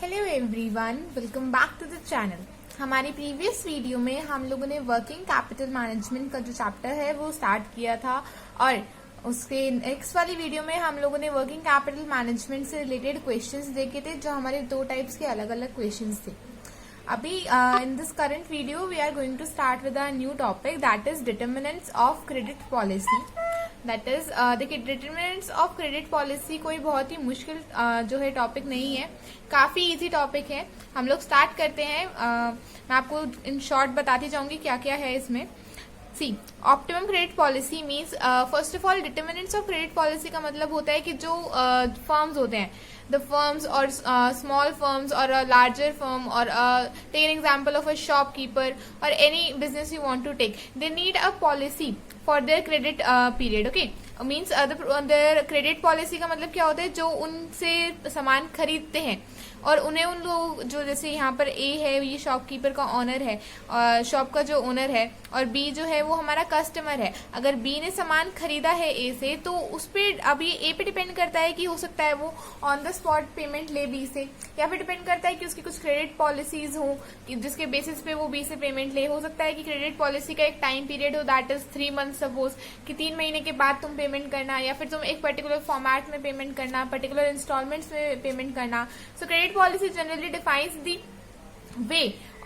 Hello everyone, welcome back to the channel. हमारी previous video में हम लोगों ने वर्किंग कैपिटल मैनेजमेंट का जो चैप्टर है वो स्टार्ट किया था और उसके नेक्स्ट वाली वीडियो में हम लोगों ने वर्किंग कैपिटल मैनेजमेंट से रिलेटेड क्वेश्चंस देखे थे, जो हमारे दो टाइप्स के अलग अलग क्वेश्चंस थे। अभी in this current video we are going to start with a new topic, that is determinants of credit policy. That is देखिए, डिटर्मिनेंट्स ऑफ क्रेडिट पॉलिसी कोई बहुत ही मुश्किल जो है टॉपिक नहीं है, काफी इजी टॉपिक है। हम लोग स्टार्ट करते हैं। मैं आपको इन शॉर्ट बताती जाऊंगी क्या क्या है इसमें। See, optimum credit policy means first of all determinants of credit policy का मतलब होता है कि जो फर्म्स होते हैं, the firms or small firms or a larger firm or take an example of a shopkeeper or any business you want to take, they need a policy for their credit period. Okay, means their credit policy का मतलब क्या होता है, जो उनसे सामान खरीदते हैं और उन्हें उन लोग जो, जैसे यहाँ पर ए है, ये शॉपकीपर का ऑनर है, शॉप का जो ओनर है, और बी जो है वो हमारा कस्टमर है। अगर बी ने सामान खरीदा है ए से, तो उस पर अब ये ए पे डिपेंड करता है कि हो सकता है वो ऑन द स्पॉट पेमेंट ले बी से, या फिर डिपेंड करता है कि उसकी कुछ क्रेडिट पॉलिसीज हो जिसके बेसिस पे वो बी से पेमेंट ले। हो सकता है कि क्रेडिट पॉलिसी का एक टाइम पीरियड हो, दैट इज 3 मंथ, सपोज कि 3 महीने के बाद तुम पेमेंट करना, या फिर तुम एक पर्टिकुलर फॉर्मेट में पेमेंट करना, पर्टिकुलर इंस्टॉलमेंट्स में पेमेंट करना। सो credit policy generally defines the way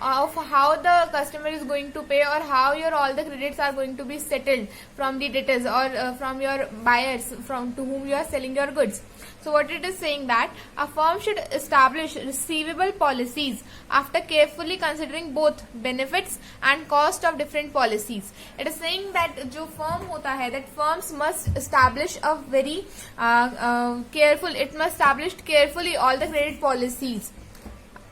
of how the customer is going to pay or how your all the credits are going to be settled from the debtors or from your buyers from to whom you are selling your goods. So what it is saying that a firm should establish receivable policies after carefully considering both benefits and cost of different policies. It is saying that जो firm होता है, that firms must establish a very careful, it must establish carefully all the credit policies.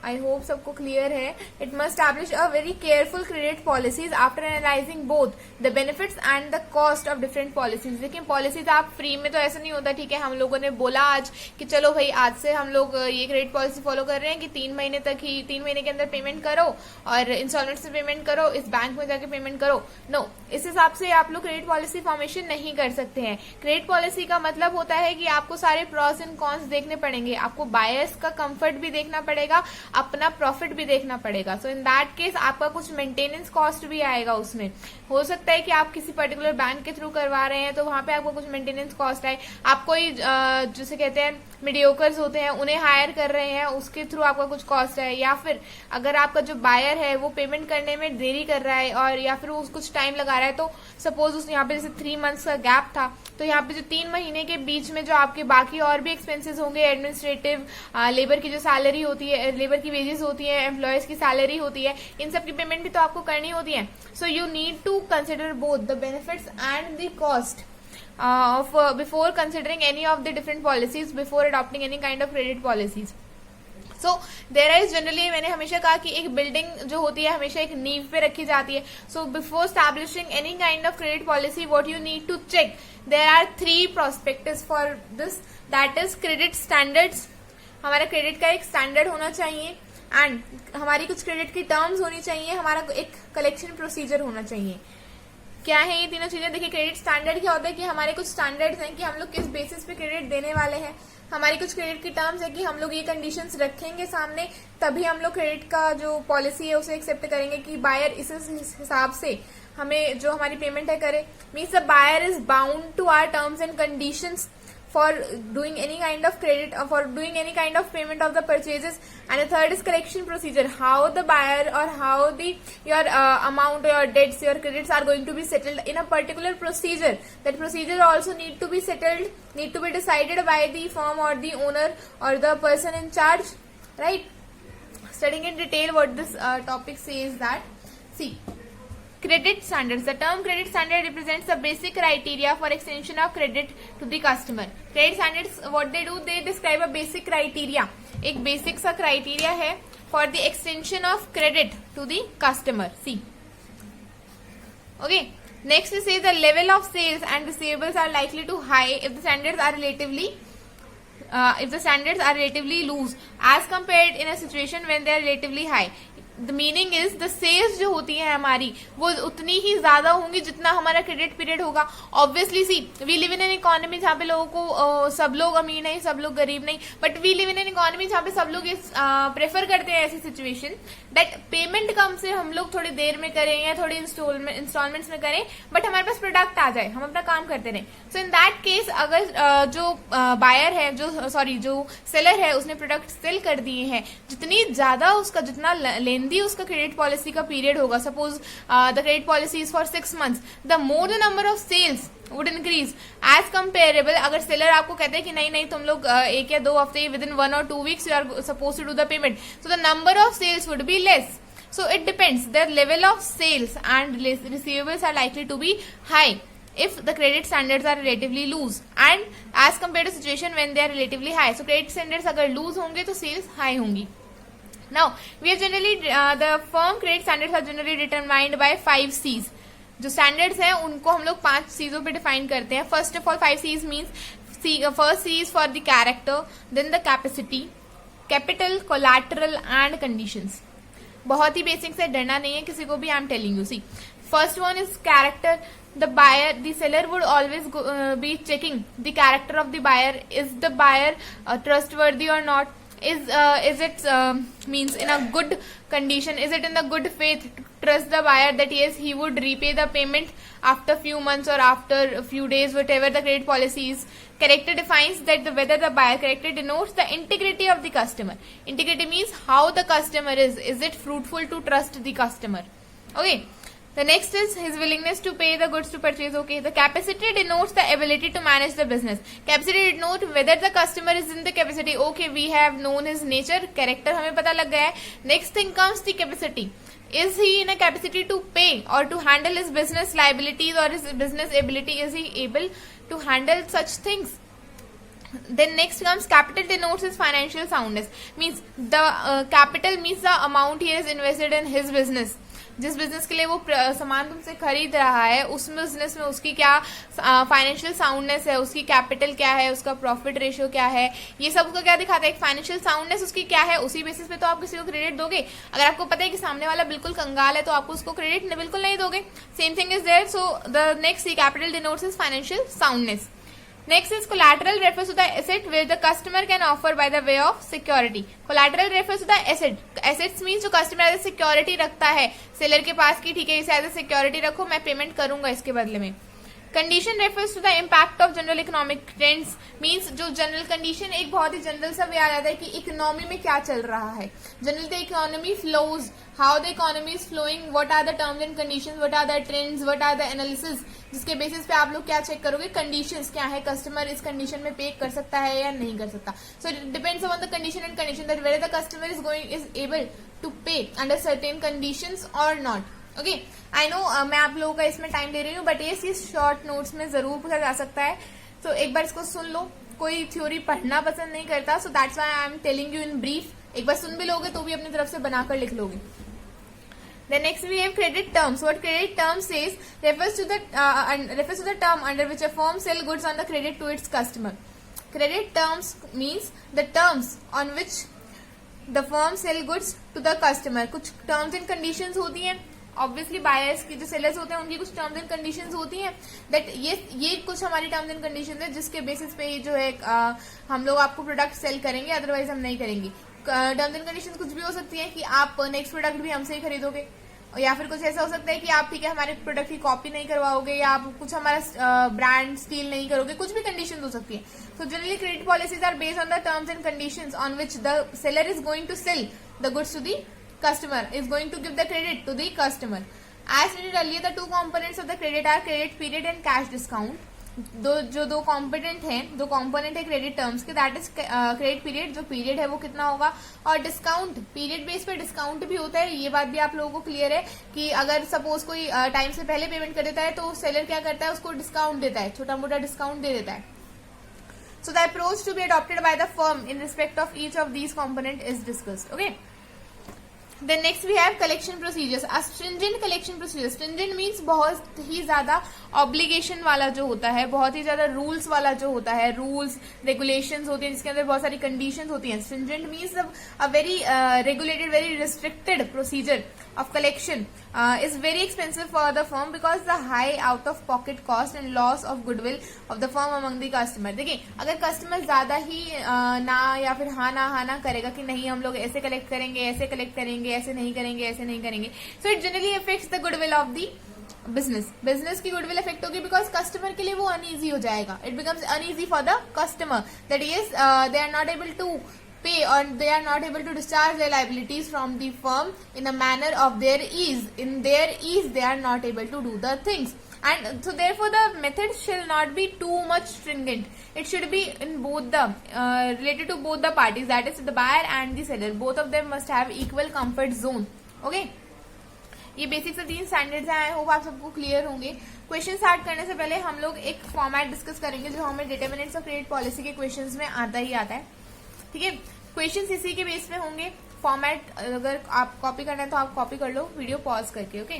I hope सबको clear है। It must establish a very careful credit policies after analyzing both the benefits and the cost of different policies. लेकिन policies आप free में तो ऐसा नहीं होता, ठीक है। हम लोगों ने बोला आज कि चलो भाई आज से हम लोग ये क्रेडिट पॉलिसी फॉलो कर रहे हैं कि 3 महीने तक ही, 3 महीने के अंदर पेमेंट करो और इंस्टॉलमेंट से पेमेंट करो, इस बैंक में जाके पेमेंट करो। नो, इस हिसाब से आप लोग क्रेडिट पॉलिसी फॉर्मेशन नहीं कर सकते हैं। क्रेडिट पॉलिसी का मतलब होता है कि आपको सारे प्रॉस एंड कॉन्स देखने पड़ेंगे, आपको बायर्स का कंफर्ट भी देखना पड़ेगा, अपना प्रॉफिट भी देखना पड़ेगा। सो इन दैट केस आपका कुछ मेंटेनेंस कॉस्ट भी आएगा उसमें। हो सकता है कि आप किसी पर्टिकुलर बैंक के थ्रू करवा रहे हैं तो वहां पे आपको कुछ मेंटेनेंस कॉस्ट आए। आप कोई जिसे कहते हैं मीडियोकर्स होते हैं, उन्हें हायर कर रहे हैं, उसके थ्रू आपका कुछ कॉस्ट है। या फिर अगर आपका जो बायर है वो पेमेंट करने में देरी कर रहा है और या फिर वो कुछ टाइम लगा रहा है, तो सपोज उस यहाँ पे जैसे 3 मंथ्स का गैप था, तो यहाँ पे जो 3 महीने के बीच में जो आपके बाकी और भी एक्सपेंसेस होंगे, एडमिनिस्ट्रेटिव, लेबर की जो सैलरी होती है, लेबर की वेजेस होती है, एम्प्लॉयज की सैलरी होती है, इन सब की पेमेंट भी तो आपको करनी होती है। So you need to consider both the benefits and the cost of before considering any of the different policies, before adopting any kind of credit policies. So there is generally, मैंने हमेशा कहा कि एक बिल्डिंग जो होती है हमेशा एक नींव पे रखी जाती है। So before establishing any kind of credit policy, what you need to check, there are 3 prospectus for this, that is credit standards, हमारा क्रेडिट का एक स्टैंडर्ड होना चाहिए, एंड हमारी कुछ क्रेडिट की टर्म्स होनी चाहिए, हमारा एक कलेक्शन प्रोसीजर होना चाहिए। क्या है ये तीनों चीजें? देखिए, क्रेडिट स्टैंडर्ड क्या होता है कि हमारे कुछ स्टैंडर्ड्स हैं कि हम लोग किस बेसिस पे क्रेडिट देने वाले हैं। हमारी कुछ क्रेडिट की टर्म्स है कि हम लोग ये कंडीशंस रखेंगे सामने, तभी हम लोग क्रेडिट का जो पॉलिसी है उसे एक्सेप्ट करेंगे कि बायर इस हिसाब से हमें जो हमारी पेमेंट है करे। Means the buyer is bound to our terms and conditions for doing any kind of credit or for doing any kind of payment of the purchases. And the third is collection procedure, how the buyer or how the your amount or your debts, your credits are going to be settled in a particular procedure. That procedure also need to be settled, need to be decided by the firm or the owner or the person in charge, right? Studying in detail what this topic says, that see, credit standards. The term credit standard represents the basic criteria for extension of credit to the customer. Credit standards, what they do, they describe a basic criteria. एक basic सा criteria है for the extension of credit to the customer. See, okay. Next is say the level of sales and receivables are likely to high if the standards are relatively loose as compared in a situation when they are relatively high. The meaning is the sales जो होती है हमारी वो उतनी ही ज्यादा होंगी जितना हमारा क्रेडिट पीरियड होगा. Obviously see we live in an economy जहाँ पे लोगों को सब लोग अमीर नहीं, सब लोग गरीब नहीं, but we live in an economy जहाँ पे सब लोग प्रेफर करते हैं ऐसी सिचुएशन दैट पेमेंट कम से हम लोग थोड़ी देर में करें या थोड़ी इंस्टॉलमेंट्स में करें, बट हमारे पास प्रोडक्ट आ जाए, हम अपना काम करते रहें. सो इन दैट केस अगर जो बायर है, जो सेलर है, उसने प्रोडक्ट सेल कर दिए हैं, जितनी ज्यादा उसका जितना लेंदी उसका क्रेडिट पॉलिसी का पीरियड होगा, suppose the credit policy is for 6 months, the more the number of sales would increase as comparable. अगर सेलर आपको कहते हैं कि नहीं तुम लोग 1 या 2 हफ्ते within 1 or 2 weeks you are suppose to do the payment, so the number of sales would be less. So it depends. The level of sales and receivables are likely to be high if the credit standards are relatively loose and as compared to situation when they are relatively high. So credit standards अगर loose होंगे तो sales high होंगी. Now we have generally the firm credit standards are generally determined by 5 C's. जो standards हैं उनको हम लोग 5 चीजों पे define करते हैं. First of all 5 C's means first C is for the character, then the capacity, capital, collateral and conditions. बहुत ही बेसिक से, डरना नहीं है किसी को भी. I am telling you. See first one is character. The buyer, the seller would always be checking the character of the buyer. Is the buyer trustworthy और not? Is it means in a good condition? Is it in the good faith to trust the buyer that yes he would repay the payment after few months or after a few days, whatever the credit policy is. Character defines that whether the buyer, character denotes the integrity of the customer. Integrity means how the customer is. Is it fruitful to trust the customer? Okay. The next is his willingness to pay the goods to purchase. Okay. The capacity denotes the ability to manage the business. Capacity denotes whether the customer is in the capacity. Okay, we have known his nature. Character हमें पता लग गया है. Next thing comes the capacity. Is he in a capacity to pay or to handle his business liabilities or his business ability? Is he able to handle such things? Then next comes capital denotes his financial soundness. Means the capital means the amount he has invested in his business. जिस business के लिए वो सामान तुमसे खरीद रहा है उस बिजनेस में उसकी क्या फाइनेंशियल साउंडनेस है, उसकी कैपिटल क्या है, उसका प्रॉफिट रेशियो क्या है, ये सब उसका क्या दिखाता है. एक फाइनेंशियल साउंडनेस उसकी क्या है, उसी बेसिस पे तो आप किसी को क्रेडिट दोगे. अगर आपको पता है कि सामने वाला बिल्कुल कंगाल है तो आपको उसको क्रेडिट बिल्कुल नहीं दोगे. Same thing is there. So the next capital denotes is financial soundness. Next is collateral refers to the asset where the customer can offer by the way of security. Collateral refers to the asset. Assets means जो customer as security रखता है seller के पास की, ठीक है इसे as security रखो, मैं पेमेंट करूंगा इसके बदले में. Condition refers to the impact of general economic trends. Means जो जनरल कंडीशन, एक बहुत ही जनरल सा वे आ जाता है कि इकोनॉमी में क्या चल रहा है. General the economy flows, how the economy is flowing, what are the terms and conditions, what are the trends, what are the analysis, जिसके बेसिस पे आप लोग क्या चेक करोगे, कंडीशंस क्या है, कस्टमर इस कंडीशन में पे कर सकता है या नहीं कर सकता. So it depends on the condition and condition that whether the customer is able to pay under certain conditions और नॉट. ओके, आई नो मैं आप लोगों का इसमें टाइम ले रही हूँ, बट ये शॉर्ट नोट्स में जरूर पूछा जा सकता है. तो एक बार इसको सुन लो. कोई थ्योरी पढ़ना पसंद नहीं करता, so that's why I am telling you in brief. एक बार सुन भी लोगे तो भी अपनी तरफ से बनाकर लिख लोगे. Then next we have credit terms. What credit terms says refers to the term under which a firm sell goods on the credit to its customer. Credit terms means the terms on which the firm sell goods to the customer. कुछ terms and conditions होती हैं. Obviously buyers की जो sellers होते हैं उनकी कुछ terms and conditions होती हैं. दैट ये कुछ हमारी टर्म्स एंड कंडीशंस है जिसके बेसिस पे जो है हम लोग आपको प्रोडक्ट सेल करेंगे, अदरवाइज हम नहीं करेंगे. टर्म्स एंड कंडीशंस कुछ भी हो सकती है कि आप नेक्स्ट प्रोडक्ट भी हमसे ही खरीदोगे, या फिर कुछ ऐसा हो सकता है कि आप ठीक है हमारे प्रोडक्ट की कॉपी नहीं करवाओगे, या आप कुछ हमारा ब्रांड स्टील नहीं करोगे, कुछ भी कंडीशन हो सकती है. So generally credit policies are based on the terms and conditions on which the seller is going to sell the goods to the customer, is going to give the credit to the customer. As stated earlier, the two components of the credit are credit period and cash discount. दो component है credit terms के, that is credit period, जो period है वो कितना होगा, और discount. Period base पे डिस्काउंट भी होता है. ये बात भी आप लोगों को क्लियर है कि अगर सपोज कोई टाइम से पहले पेमेंट कर देता है तो सेलर क्या करता है, उसको डिस्काउंट देता है, छोटा मोटा डिस्काउंट दे देता है. So the approach to be adopted by the firm in respect of each of these component is discussed. Okay. Then next we have collection procedures, stringent collection procedure. Stringent means बहुत ही ज्यादा obligation वाला जो होता है, बहुत ही ज्यादा रूल्स वाला जो होता है, रूल्स रेगुलेशंस होती हैं जिसके अंदर बहुत सारी कंडीशंस होती हैं। Stringent means a very regulated, very restricted procedure of collection is very expensive for the firm because the high out of pocket cost and loss of goodwill of the firm among the customer। देखिए, अगर customer ज्यादा ही ना या फिर हाँ ना करेगा कि नहीं हम लोग ऐसे कलेक्ट करेंगे, ऐसे कलेक्ट करेंगे, ऐसे नहीं करेंगे, ऐसे नहीं करेंगे, so it generally affects the goodwill of the business की गुडविल इफेक्ट होगी बिकॉज कस्टमर के लिए वो अनईजी हो जाएगा। It becomes uneasy for the customer that is they are not able to pay or they are not able to discharge their liabilities from the firm in a manner of their ease. In their ease, they are not able to do the things. And so therefore the method shall not be too much stringent. It should be in both the related to both the parties, that is the buyer and the seller. Both of them must have equal comfort zone. Okay. ये basic से 3 standards हैं, I hope आप सबको clear होंगे। Question start करने से पहले हम लोग एक फॉर्मेट डिस्कस करेंगे जो हमें डिटरमिनेंट्स ऑफ क्रेडिट पॉलिसी के क्वेश्चंस में आता ही आता है। ठीक है, क्वेश्चंस इसी के बेस पे होंगे। फॉर्मेट अगर आप कॉपी करना है तो आप कॉपी कर लो वीडियो पॉज करके। Okay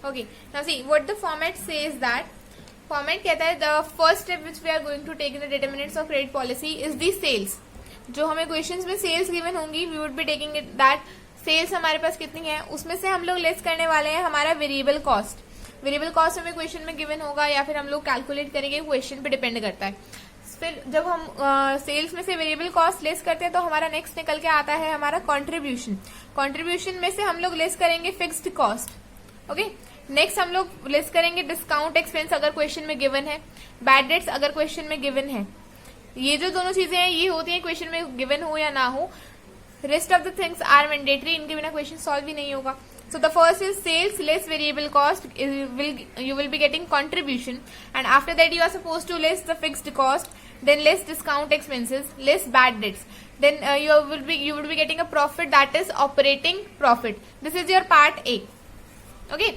okay, now see what the format says that, format कहता है the first step which we are going to take in the determinants of credit policy is the sales. जो हमें questions में sales given होंगी, we would be taking it that sales हमारे पास कितनी है, उसमें से हम लोग लेस करने वाले हैं हमारा वेरिएबल कॉस्ट। वेरिएबल कॉस्ट हमें क्वेश्चन में गिवन होगा या फिर हम लोग कैलकुलेट करेंगे, क्वेश्चन पे डिपेंड करता है। फिर जब हम सेल्स में से वेरिएबल कॉस्ट लेस करते हैं तो हमारा नेक्स्ट निकल के आता है हमारा कंट्रीब्यूशन। कंट्रीब्यूशन में से हम लोग लेस करेंगे फिक्स्ड कॉस्ट। ओके, नेक्स्ट हम लोग लेस करेंगे डिस्काउंट एक्सपेंस अगर क्वेश्चन में गिवन है, बैड डेट्स अगर क्वेश्चन में गिवन है। ये जो दोनों चीजें हैं ये होती हैं क्वेश्चन में गिवन हो या ना हो। Rest of the things are mandatory, इनके बिना क्वेश्चन सॉल्व ही नहीं होगा। So the first is sales less variable cost, you will be getting contribution, and after that you are supposed to less the fixed cost, then less discount expenses, less bad debts, then you would be getting a profit, that is operating profit. This is your part A. Okay,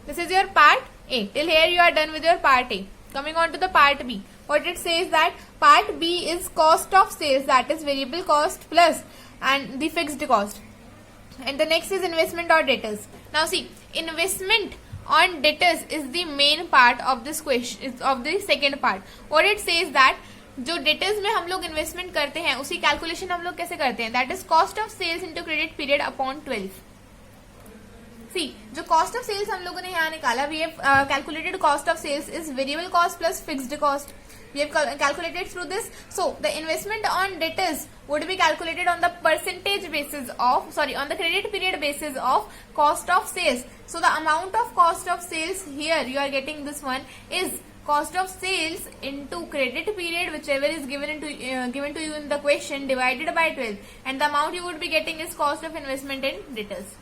this is your part A. Till here you are done with your part A. Coming on to the part B. What it says that part B is cost of sales, that is variable cost plus and the fixed cost. And the next is investment or debtors. Now see, investment on debtors is the main part of this question, of the second part. What it says that जो debtors में हम लोग investment करते हैं उसी calculation हम लोग कैसे करते हैं, that is cost of sales into credit period upon 12. See, जो cost of sales हम लोगों ने यहाँ निकाला, we have calculated cost of sales is variable cost plus fixed cost. We have calculated through this. So the investment on debtors would be calculated on the percentage basis of, on the credit period basis of cost of sales. So the amount of cost of sales here you are getting this one is cost of sales into credit period whichever is given to you in the question divided by 12, and the amount you would be getting is cost of investment in debtors.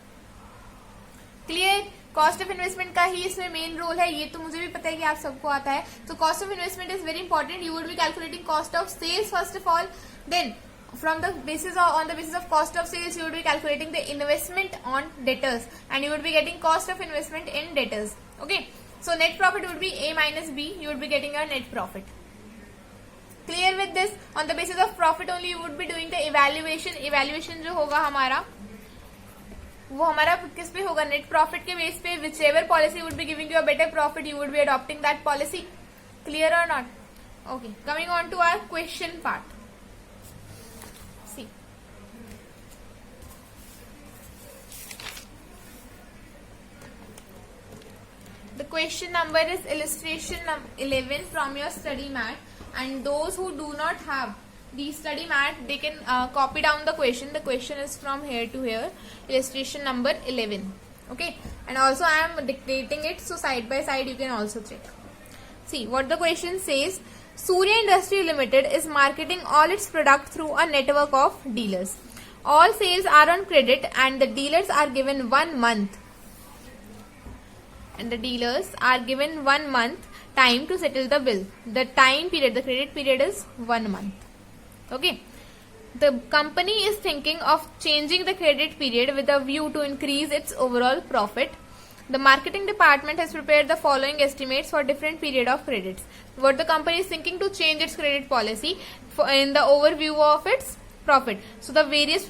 Clear? Cost of investment का ही इसमें main role है, ये तो मुझे भी पता है कि आप सबको आता है। तो cost of investment is very important. You would be calculating cost of sales first of all, then from the basis of cost of sales you would be calculating the investment on debtors, and you would be getting cost of investment in debtors. Okay, so net profit would be A minus B, you would be getting your net profit. Clear with this? On the basis of profit only you would be doing the evaluation जो होगा हमारा वो हमारा किस पे होगा, net profit के base पे। Whichever policy would be giving you a better profit you would be adopting that policy. Clear और not? Okay, coming on to our question part. See, the question number is illustration 11 from your study mat, and those who do not have the study mat they can copy down the question. The question is from here to here, illustration number 11. Okay, and also I am dictating it, so side by side you can also check. See what the question says. Surya Industry Limited is marketing all its product through a network of dealers. All sales are on credit and the dealers are given 1 month. And the dealers are given 1 month time to settle the bill. The time period, the credit period is 1 month. Okay. The company is thinking of changing the credit period with a view to increase its overall profit. The marketing department has prepared the following estimates for different period of credits. What the company is thinking to change its credit policy in the overview of its profit. So the various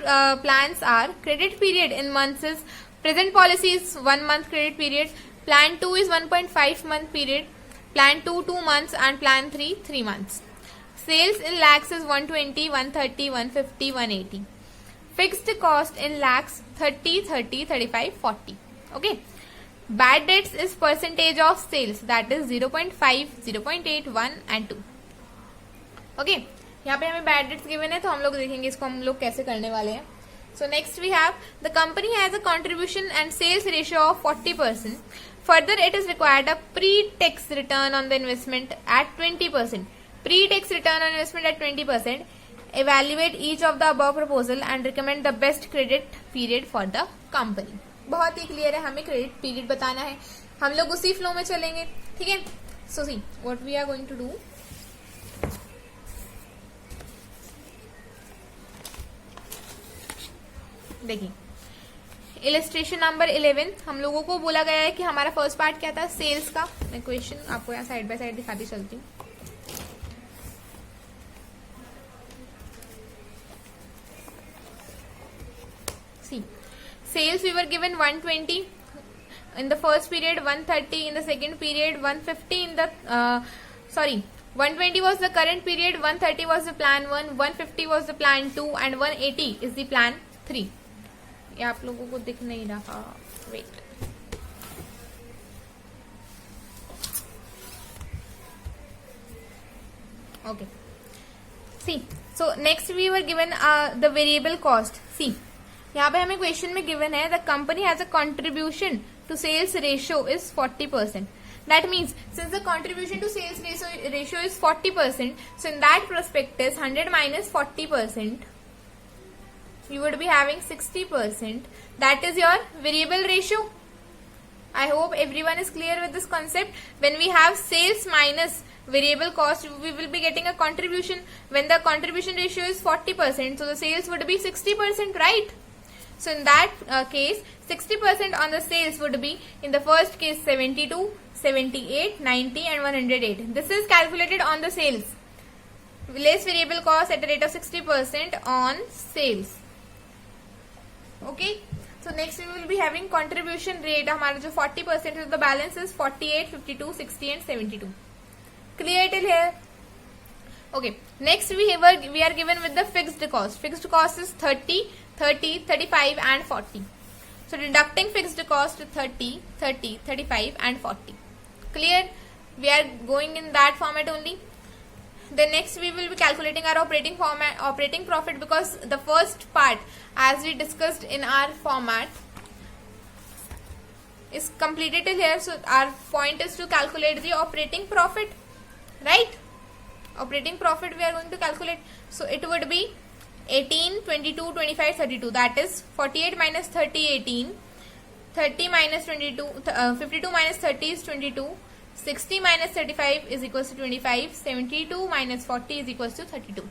plans are credit period in months is present policy is 1 month credit period, plan 2 is 1.5 month period, plan 2 2 months and plan 3 3 months. Sales in lakhs is 120, 130, 150, 180. Fixed cost in lakhs 30, 30, 35, 40. Okay. Bad debts is percentage of sales, that is 0.5, 0.8, 1 and 2. Okay यहाँ पे हमें bad debts given है, तो हम लोग देखेंगे इसको हम लोग कैसे करने वाले हैं. So next we have the company has a contribution and sales ratio of 40%. Further it is required a pre tax return on the investment at 20%. Pre tax return on investment at 20%. Evaluate each of the above proposal and recommend the best credit period for the company. बहुत ही clear है, हमें credit period बताना है, हम लोग उसी flow में चलेंगे. ठीक है. So see what we are going to do. देखिए इलस्ट्रेशन नंबर 11 हम लोगों को बोला गया है कि हमारा फर्स्ट पार्ट क्या था, सेल्स का. मैं क्वेश्चन आपको यहाँ साइड बाय साइड दिखाती चलती हूँ. See, sales we were given 120 in the first period, 130 in the second period, 150 in the 120 was the current period, 130 was the plan 1, 150 was the plan 2 and 180 is the plan 3. ये आप लोगों को दिख नहीं रहा, wait. Okay. See, so next we were given the variable cost. See, यहाँ पे हमें क्वेश्चन में गिवन है the company has a contribution to sales ratio is 40%. That means since the contribution to sales ratio is 40%, so in that prospectus 100 minus 40%, you would be having 60%. That is your variable ratio. I hope everyone is clear with this concept. When we have sales minus variable cost, we will be getting a contribution. When the contribution ratio is 40%, so the sales would be 60%, right? So in that case, 60% on the sales would be, in the first case 72, 78, 90 and 108. This is calculated on the sales. Less variable cost at a rate of 60% on sales. Okay. So next we will be having contribution rate. हमारा जो 40% है, the balance is 48, 52, 60 and 72. Clear till here? Okay. Next we are given with the fixed cost. Fixed cost is 30, 30, 35 and 40. So deducting fixed cost 30, 30, 35 and 40. Clear? We are going in that format only. Then next we will be calculating our operating profit, because the first part, as we discussed in our format, is completed till here. So our point is to calculate the operating profit, right? Operating profit we are going to calculate. So it would be 18, 22, 25, 32. That is 48 minus 30, 18. 30 minus 22, 52 minus 30 is 22. 60 minus 35 is equals to 25. 72 minus 40 is equals to 32.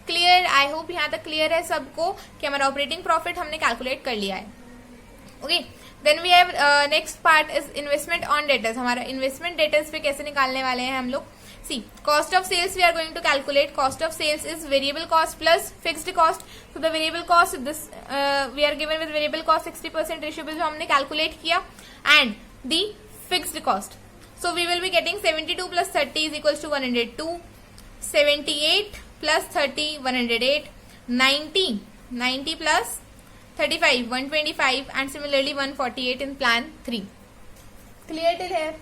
Clear? I hope यहाँ तक clear है सबको कि हमारा operating profit हमने calculate कर लिया है. Okay. Then we have next part is investment on debtors. हमारा इन्वेस्टमेंट डेटर्स पे कैसे निकालने वाले हैं हम लोग. See, cost of sales we are going to calculate. Cost of sales is variable cost plus fixed cost. So the variable cost, this we are given with variable cost 60% ratio पे जो हमने calculate किया, and the fixed cost. So we will be getting 72 plus 30 is equals to 102. 78 plus 30 108. 90 plus 35 125 and similarly 148 in plan 3. Clear till here?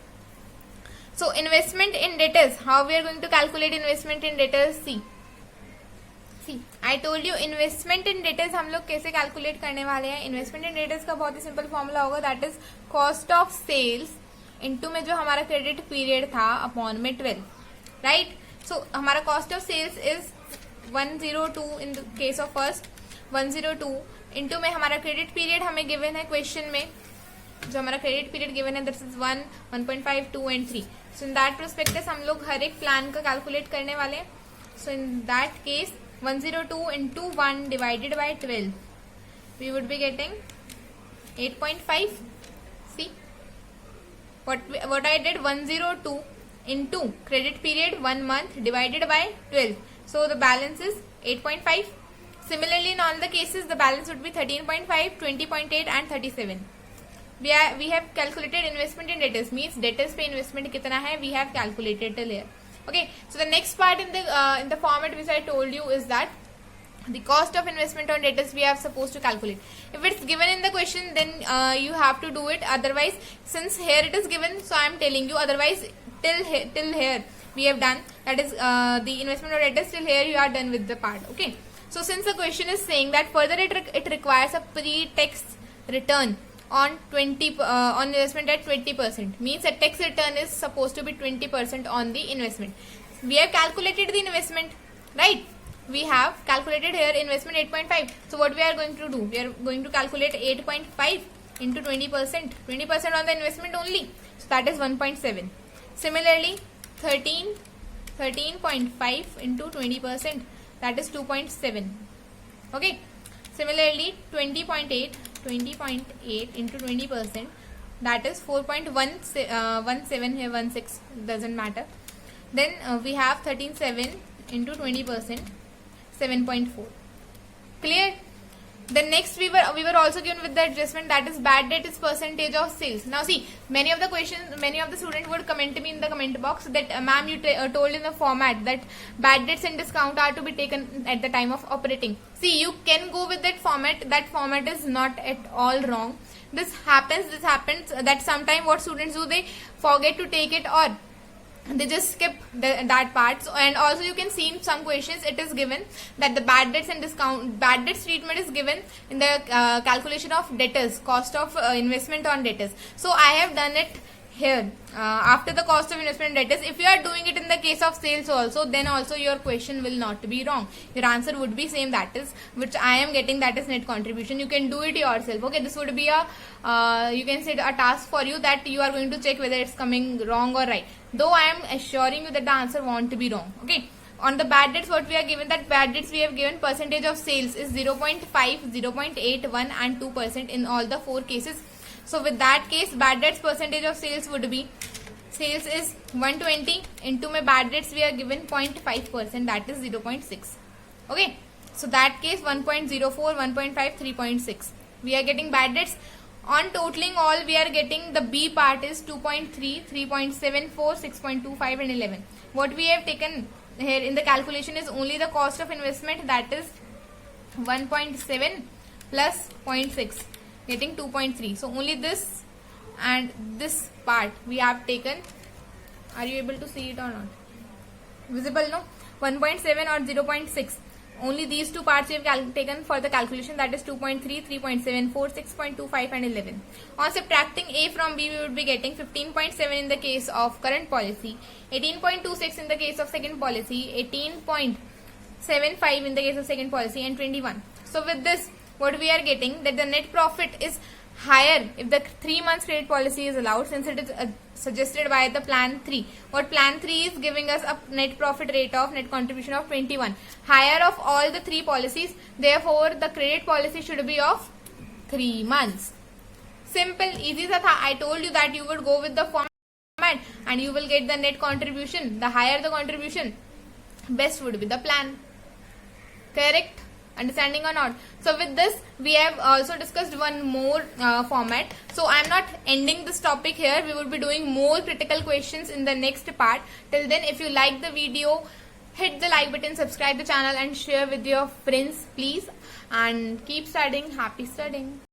So investment in debtors, how we are going to calculate investment in debtors? See, I told you investment in debtors हम लोग कैसे calculate करने वाले हैं. investment in debtors का बहुत ही simple formula होगा, that is cost of sales into में जो हमारा credit period था upon में 12, right? So हमारा cost of sales is 102 in the case of first, 102 into में हमारा credit period हमें given है question में, जो हमारा क्रेडिट पीरियड गिवन है that is 1, 1.5, 2 and 3. So in that prospectus हम लोग हर एक प्लान का कैलकुलेट करने वाले हैं. सो in that case 102 into 1 divided by 12, we would be getting 8.5. See what I did, 102 into credit period 1 month divided by 12, so the balance is 8.5. Similarly, in all the cases, the balance would be 13.5, 20.8 and 37. We have calculated investment in debtors, means debtors पे investment कितना है, we have calculated till here. Okay, so the next part in the format which I told you is that the cost of investment on debtors we are supposed to calculate. If it's given in the question, then you have to do it. Otherwise, since here it is given, so I am telling you. Otherwise, till here we have done, that is the investment on debtors. Till here you are done with the part. Okay. So since the question is saying that further it requires a pre-tax return on on investment at 20%, means a tax return is supposed to be 20% on the investment. We have calculated the investment, right? We have calculated here investment 8.5. So what we are going to do? We are going to calculate 8.5 into 20%. 20% on the investment only. So that is 1.7. Similarly, 13.5 into 20%. That is 2.7. Okay. Similarly, 20.8 into 20%. That is 4.17 here, 16 doesn't matter. Then we have 13.7 into 20%. 7.4. Clear? Then next we were also given with the adjustment, that is bad debt is percentage of sales. Now see, many of the students would comment me in the comment box that ma'am, you told in the format that bad debts and discount are to be taken at the time of operating. See, you can go with that format. That format is not at all wrong. This happens that sometime what students do, they forget to take it or they just skip that part. So, and also you can see in some questions it is given that the bad debts and bad debts treatment is given in the calculation of debtors, cost of investment on debtors. So I have done it here after the cost of investment debtors. If you are doing it in the case of sales also, then also your question will not be wrong. Your answer would be same, that is which I am getting, that is net contribution. You can do it yourself. Okay, this would be a you can say a task for you, that you are going to check whether it's coming wrong or right. Though I am assuring you that the answer won't be wrong. Okay. On the bad debts, what we are given, that bad debts we have given percentage of sales is 0.5, 0.81 and 2% in all the 4 cases. So with that case, bad debts percentage of sales would be, sales is 120 into my bad debts we are given 0.5%, that is 0.6. Okay. So that case 1.04, 1.5, 3.6. We are getting bad debts. On totaling all, we are getting the B part is 2.3, 3.74, 6.25 and 11. What we have taken here in the calculation is only the cost of investment, that is 1.7 plus 0.6, getting 2.3. So only this and this part we have taken. Are you able to see it or not? Visible, no? 1.7 or 0.6. Only these 2 parts we have taken for the calculation, that is 2.3, 3.74, 6.25 and 11. On subtracting A from B, we would be getting 15.7 in the case of current policy, 18.26 in the case of second policy, 18.75 in the case of second policy and 21. So with this, what we are getting, that the net profit is higher if the 3 months credit policy is allowed, since it is suggested by the plan 3. What plan 3 is giving us a net profit rate of net contribution of 21, higher of all the 3 policies. Therefore the credit policy should be of 3 months. Simple, easy sa tha. I told you that you would go with the format and you will get the net contribution. The higher the contribution, best would be the plan. Correct? Understanding or not? So with this, we have also discussed one more format. So I am not ending this topic here. We will be doing more critical questions in the next part. Till then, if you like the video, hit the like button, subscribe the channel and share with your friends please. And keep studying. Happy studying.